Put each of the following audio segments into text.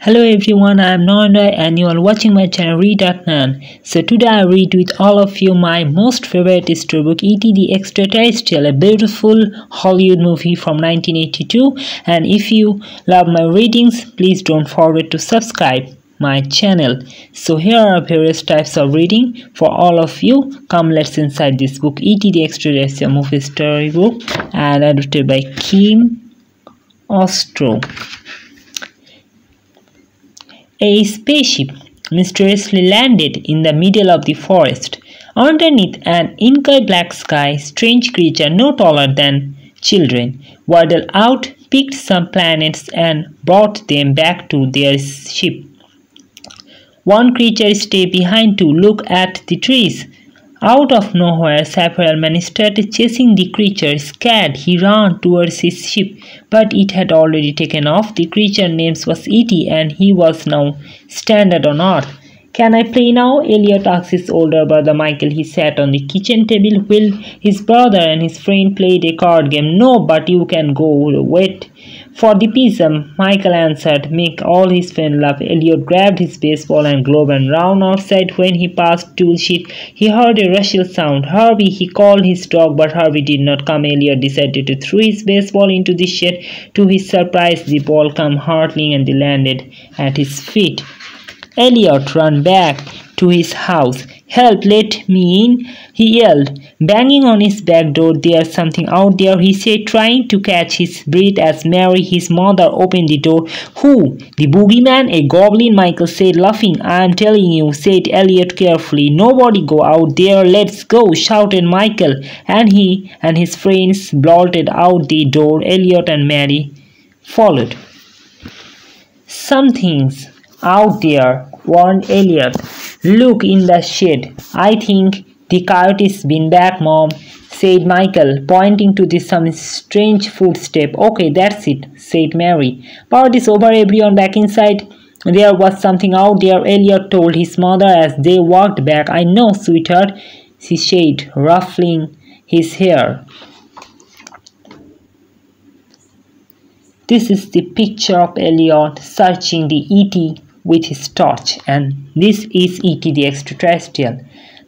Hello everyone, I am Noanda and you are watching my channel Read.nan. So today I read with all of you my most favorite storybook E.T. the Extraterrestrial, a beautiful Hollywood movie from 1982. And if you love my readings, please don't forget to subscribe my channel. So here are various types of reading for all of you. Come, let's inside this book, E.T. the Extraterrestrial movie storybook, and edited by Kim Ostro. A spaceship mysteriously landed in the middle of the forest. Underneath an inky black sky, strange creature no taller than children waddled out, picked some planets, and brought them back to their ship. One creature stayed behind to look at the trees. Out of nowhere, Sapphire Man started chasing the creature. Scared, he ran towards his ship, but it had already taken off. The creature's name was E.T. and he was now stranded on Earth. "Can I play now?" Elliot asked his older brother Michael. He sat on the kitchen table while his brother and his friend played a card game. "No, but you can go wait for the pizza," Michael answered, make all his friends laugh. Elliot grabbed his baseball and glove and ran outside. When he passed tool shed, he heard a rustle sound. "Herbie," he called his dog, but Herbie did not come. Elliot decided to throw his baseball into the shed. To his surprise, the ball came hurtling and landed at his feet. Elliot ran back to his house. "Help, let me in," he yelled, banging on his back door. "There's something out there," he said, trying to catch his breath as Mary, his mother, opened the door. "Who? The boogeyman? A goblin?" Michael said, laughing. "I'm telling you," said Elliot carefully. "Nobody go out there. Let's go," shouted Michael, and he and his friends bolted out the door. Elliot and Mary followed. "Something's out there," warned Elliot. "Look in the shed." "I think the coyote's been back, Mom," said Michael, pointing to some strange footstep. "Okay, that's it," said Mary. "Party's over, everyone back inside." "There was something out there," Elliot told his mother as they walked back. "I know, sweetheart," she said, ruffling his hair. This is the picture of Elliot searching the E.T. with his torch, and this is E.T. the Extraterrestrial.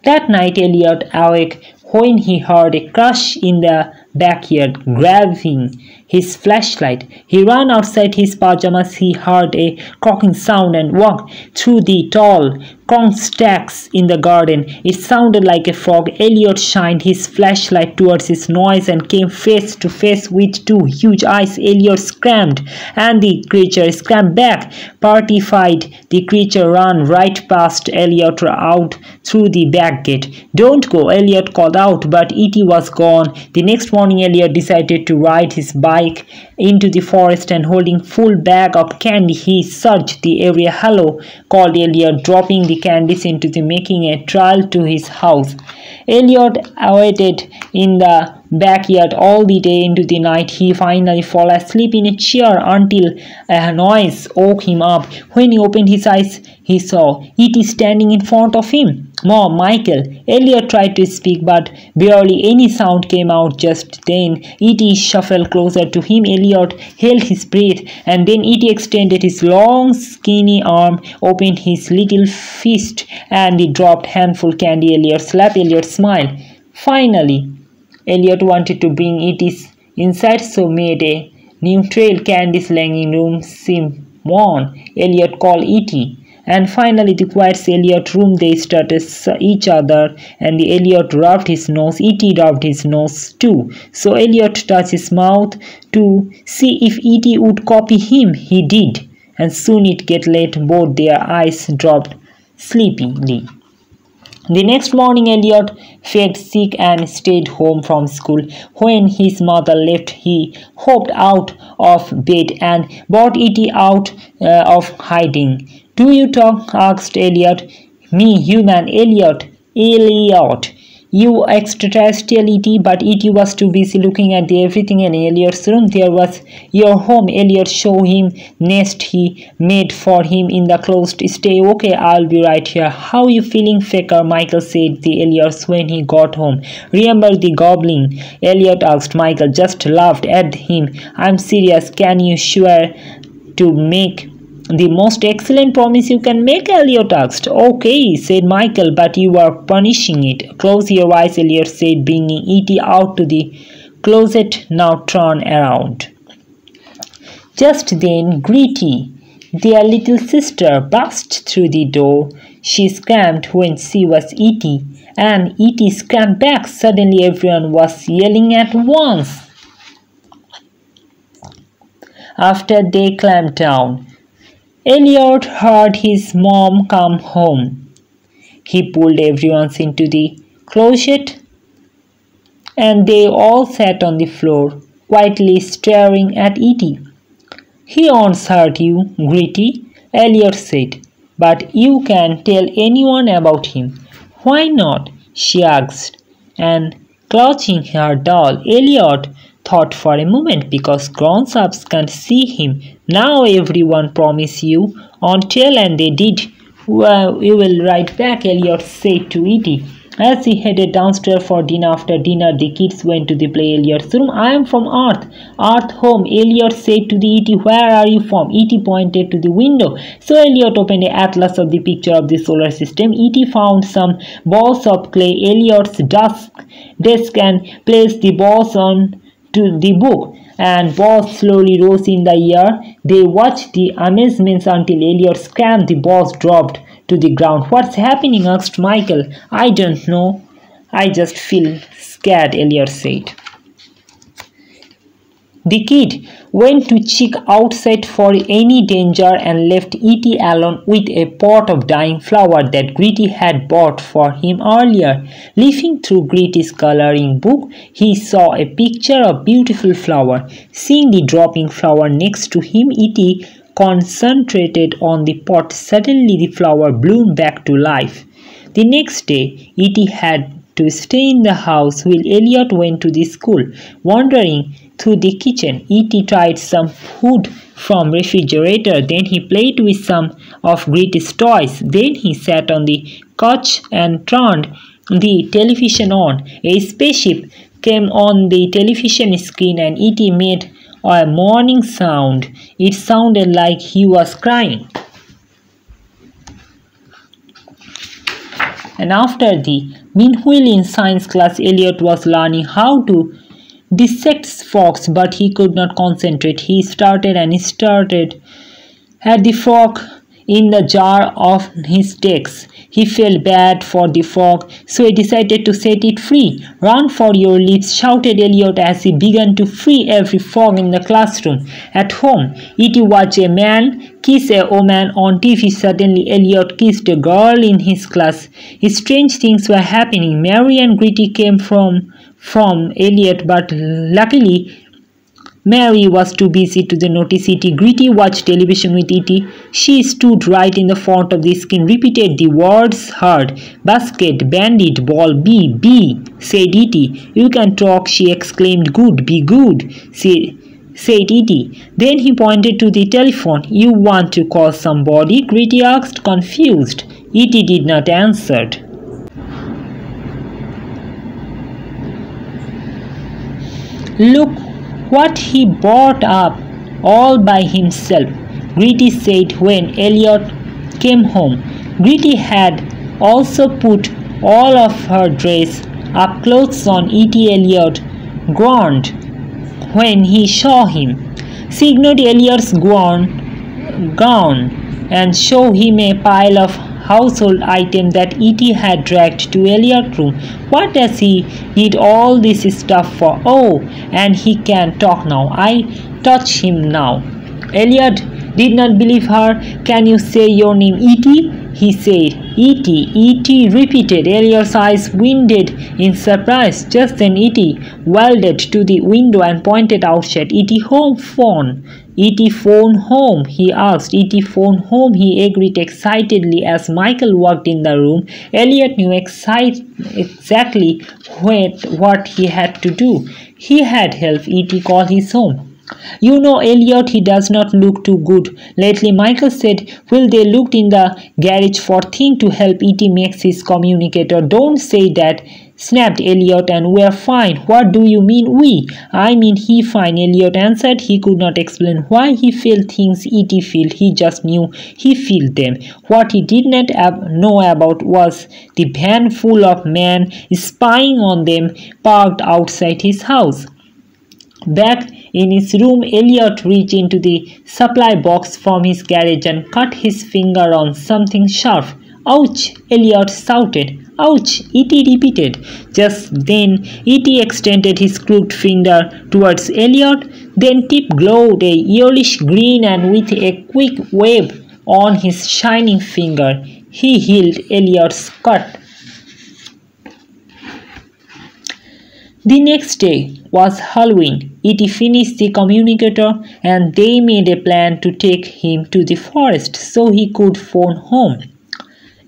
That night Elliot awoke when he heard a crash in the backyard. Grabbing his flashlight, he ran outside his pajamas. He heard a cracking sound and walked through the tall corn stacks in the garden. It sounded like a frog. Elliot shined his flashlight towards his noise and came face to face with two huge eyes. Elliot screamed, and the creature screamed back. Terrified, the creature ran right past Elliot out through the back gate. "Don't go," Elliot called out, but E.T. was gone. The next morning Elliot decided to ride his bike into the forest, and holding full bag of candy, he searched the area. "Hello," called Elliot, dropping the candies into the making a trail to his house. Elliot waited in the backyard all the day into the night. He finally fell asleep in a chair until a noise woke him up. When he opened his eyes, he saw E.T. standing in front of him. "Mom, Michael," Elliot tried to speak, but barely any sound came out. Just then E.T. shuffled closer to him. Elliot held his breath, and then E.T. extended his long skinny arm, opened his little fist, and he dropped handful candy. Elliot slapped. Elliot smiled. Finally Elliot wanted to bring E.T. inside, so made a new trail. Candy's lying room seemed worn. Elliot called E.T. And finally the quiet Elliot room, they started each other, and the Elliot rubbed his nose. E.T. rubbed his nose too. So Elliot touched his mouth to see if E.T. would copy him. He did, and soon it get late. Both their eyes dropped sleepily. The next morning Elliot felt sick and stayed home from school. When his mother left, he hopped out of bed and brought E.T. out of hiding. "Do you talk?" asked Elliot. "Me, human." Elliot, "You extraterrestrial, E.T." But E.T. was too busy looking at everything in Elliot's room. "There was your home." Elliot showed him nest he made for him in the closet. "Stay okay, I'll be right here." "How you feeling, Faker?" Michael said the Elliot when he got home. "Remember the goblin?" Elliot asked. Michael just laughed at him. "I'm serious. Can you swear to make "The most excellent promise you can make," Elliot asked. "Okay," said Michael, "but you are punishing it." "Close your eyes," Elliot said, bringing E.T. out to the closet. "Now turn around." Just then Gritty, their little sister, burst through the door. She screamed when she was E.T., and E.T. screamed back. Suddenly everyone was yelling at once. After they climbed down, Elliot heard his mom come home. He pulled everyone into the closet, and they all sat on the floor, quietly staring at E.T. "He won't hurt you, Gritty," Elliot said, "but you can't tell anyone about him." "Why not?" she asked, and clutching her doll, Elliot thought for a moment. "Because grown-ups can't see him. Now everyone promise you won't tell," and they did. "Well, we will write back," Elliot said to E.T. As he headed downstairs for dinner. After dinner, the kids went to the play Elliot's room. "I am from Earth." "Earth home," Elliot said to the E.T. "Where are you from?" E.T. pointed to the window. So Elliot opened an atlas of the picture of the solar system. E.T. found some balls of clay Elliot's desk and placed the balls on to the book, and balls slowly rose in the air. They watched the amazement until Elliot screamed. The balls dropped to the ground. "What's happening?" asked Michael. "I don't know. I just feel scared," Elliot said. The kid went to check outside for any danger and left E.T. alone with a pot of dying flower that Gritty had bought for him earlier. Leafing through Gritty's coloring book, he saw a picture of a beautiful flower. Seeing the dropping flower next to him, E.T. concentrated on the pot. Suddenly the flower bloomed back to life. The next day, E.T. had to stay in the house while Elliot went to the school. Wandering through the kitchen, E.T. tried some food from refrigerator. Then he played with some of Gritty's toys. Then he sat on the couch and turned the television on. A spaceship came on the television screen and E.T. made a mourning sound. It sounded like he was crying. And after the meanwhile in science class, Elliot was learning how to dissect frogs, but he could not concentrate. He started at the frog in the jar of his desk. He felt bad for the frog, so he decided to set it free. "Run for your lives," shouted Elliot as he began to free every frog in the classroom. At home, E.T. watched a man kiss a woman on TV. Suddenly, Elliot kissed a girl in his class. Strange things were happening. Mary and Gritty came from Elliot, but luckily Mary was too busy to notice E.T. Gritty watched television with E.T. She stood right in the front of the screen, repeated the words heard. "Basket, bandit, ball, bee," said E.T. "You can talk," she exclaimed. "Good, be good," said E.T. Then he pointed to the telephone. "You want to call somebody?" Gritty asked, confused. E.T. did not answer. "Look what he brought up all by himself," Gritty said when Elliot came home. Gritty had also put all of her dress up clothes on. E.T. Elliot groaned when he saw him. She ignored Elliot's gown and showed him a pile of household items that E.T. had dragged to Elliot's room. "What does he need all this stuff for? Oh, and he can talk now. I touch him now." Elliot did not believe her. "Can you say your name, E.T.?" he said. "E.T., E.T., repeated." Elliot's eyes widened in surprise. Just then E.T. waddled to the window and pointed outside. "E.T. home phone." "E.T. phone home?" he asked. "E.T. phone home," he agreed excitedly as Michael walked in the room. Elliot knew exactly what he had to do. He had helped E.T. call his home. "You know, Elliot, he does not look too good lately," Michael said. "Will they looked in the garage for things to help E.T. makes his communicator." "Don't say that," snapped Elliot, and we're fine. What do you mean we? I mean he fine, Elliot answered. He could not explain why he felt things E.T. felt. He just knew he felt them. What he did not know about was the van full of men spying on them parked outside his house. Back in his room, Elliot reached into the supply box from his garage and cut his finger on something sharp. Ouch! Elliot shouted. Ouch! E.T. repeated. Just then, E.T. extended his crooked finger towards Elliot. Then tip glowed a yellowish green, and with a quick wave on his shining finger, he healed Elliot's cut. The next day was Halloween. E.T. finished the communicator and they made a plan to take him to the forest so he could phone home.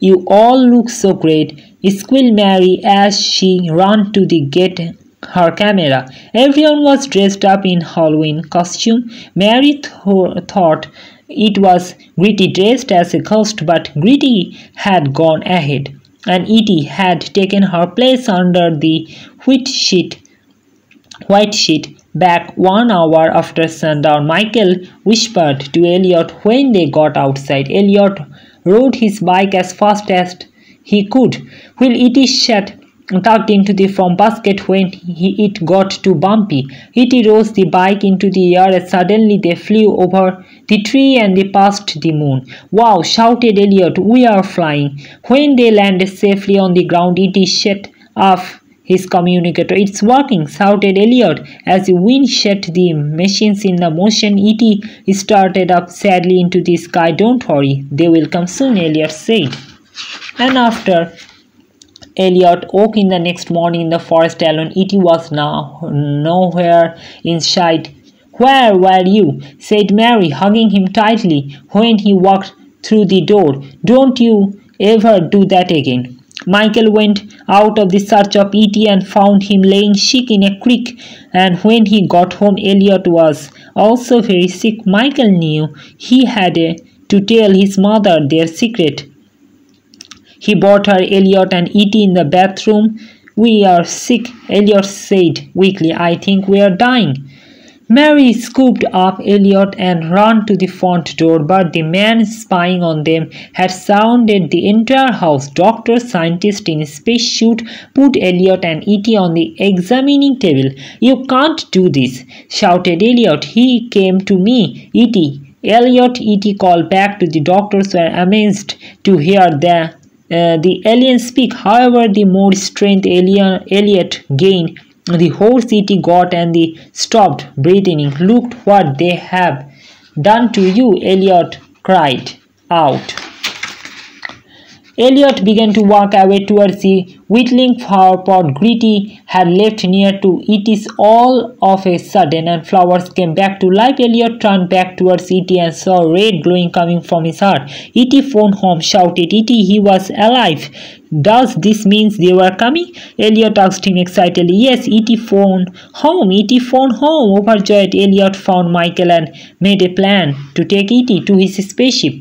You all look so great, squealed Mary as she ran to get her camera. Everyone was dressed up in Halloween costume. Mary thought it was Gritty dressed as a ghost, but Gritty had gone ahead, and E.T. had taken her place under the white sheet. Back 1 hour after sundown, Michael whispered to Elliot when they got outside. Elliot rode his bike as fast as he could, while E.T. sat tucked into the front basket when it got too bumpy. E.T. rose the bike into the air and suddenly they flew over the tree and they passed the moon. Wow, shouted Elliot, we are flying. When they landed safely on the ground, E.T. shut off his communicator. It's working, shouted Elliot. As the wind set the machines in motion, E.T. started up sadly into the sky. Don't worry, they will come soon, Elliot said. And after Elliot woke in the next morning in the forest alone, E.T. was now nowhere in sight. Where were you? Said Mary, hugging him tightly when he walked through the door. Don't you ever do that again. Michael went out of the search of E.T. and found him laying sick in a creek, and when he got home, Elliot was also very sick. Michael knew he had to tell his mother their secret. He brought her Elliot and E.T. in the bathroom. We are sick, Elliot said weakly. I think we are dying. Mary scooped up Elliot and ran to the front door, but the man spying on them had surrounded the entire house. Doctors, scientists in spacesuit put Elliot and E.T. on the examining table. You can't do this, shouted Elliot. He came to me, E.T. Elliot, E.T. called back. To the doctors were amazed to hear the alien speak. However, the more strength Elliot gained, the horse E.T. got, and they stopped breathing. Look what they have done to you, Elliot cried out. Elliot began to walk away towards the whittling flower pot Gritty had left near to E.T.'s. All of a sudden, and flowers came back to life. Elliot turned back towards E.T. and saw red glowing coming from his heart. E.T. phoned home, shouted E.T. He was alive. Does this mean they were coming? Elliot asked him excitedly. Yes, E.T. phoned home. E.T. phoned home. Overjoyed, Elliot found Michael and made a plan to take E.T. to his spaceship.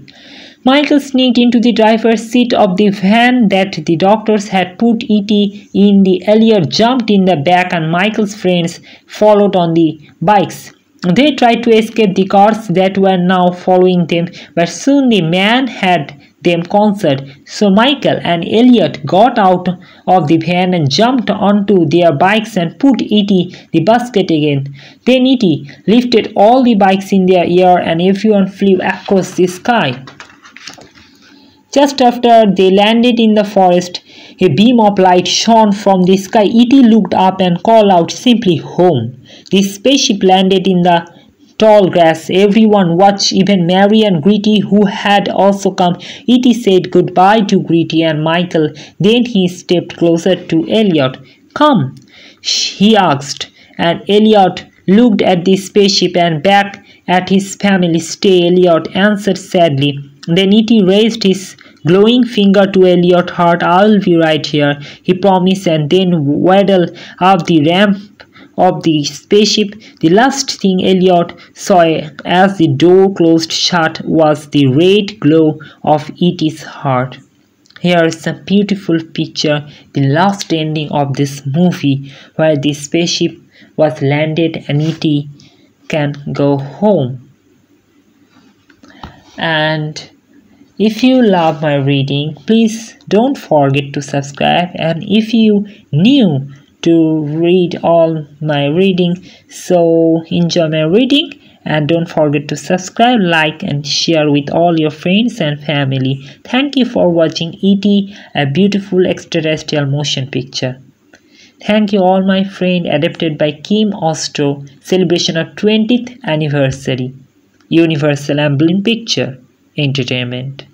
Michael sneaked into the driver's seat of the van that the doctors had put E.T. in. Elliot jumped in the back and Michael's friends followed on the bikes. They tried to escape the cars that were now following them, but soon the man had them cornered. So Michael and Elliot got out of the van and jumped onto their bikes and put E.T. the basket again. Then E.T. lifted all the bikes in the air and everyone flew across the sky. Just after they landed in the forest, a beam of light shone from the sky. E.T. looked up and called out simply, home. The spaceship landed in the tall grass. Everyone watched, even Mary and Gritty, who had also come. E.T. said goodbye to Gritty and Michael. Then he stepped closer to Elliot. Come, he asked, and Elliot looked at the spaceship and back at his family. Stay, Elliot answered sadly. Then E.T. raised his glowing finger to Elliot's heart. I'll be right here, he promised, and then waddled up the ramp of the spaceship. The last thing Elliot saw as the door closed shut was the red glow of E.T.'s heart. Here is some beautiful picture, the last ending of this movie where the spaceship was landed and E.T. can go home. And if you love my reading, please don't forget to subscribe, and if you new to read all my reading, so enjoy my reading and don't forget to subscribe, like and share with all your friends and family. Thank you for watching E.T. a beautiful extraterrestrial motion picture. Thank you all my friend, adapted by Kim Ostro, celebration of 20th anniversary. Universal Emblem Picture Entertainment.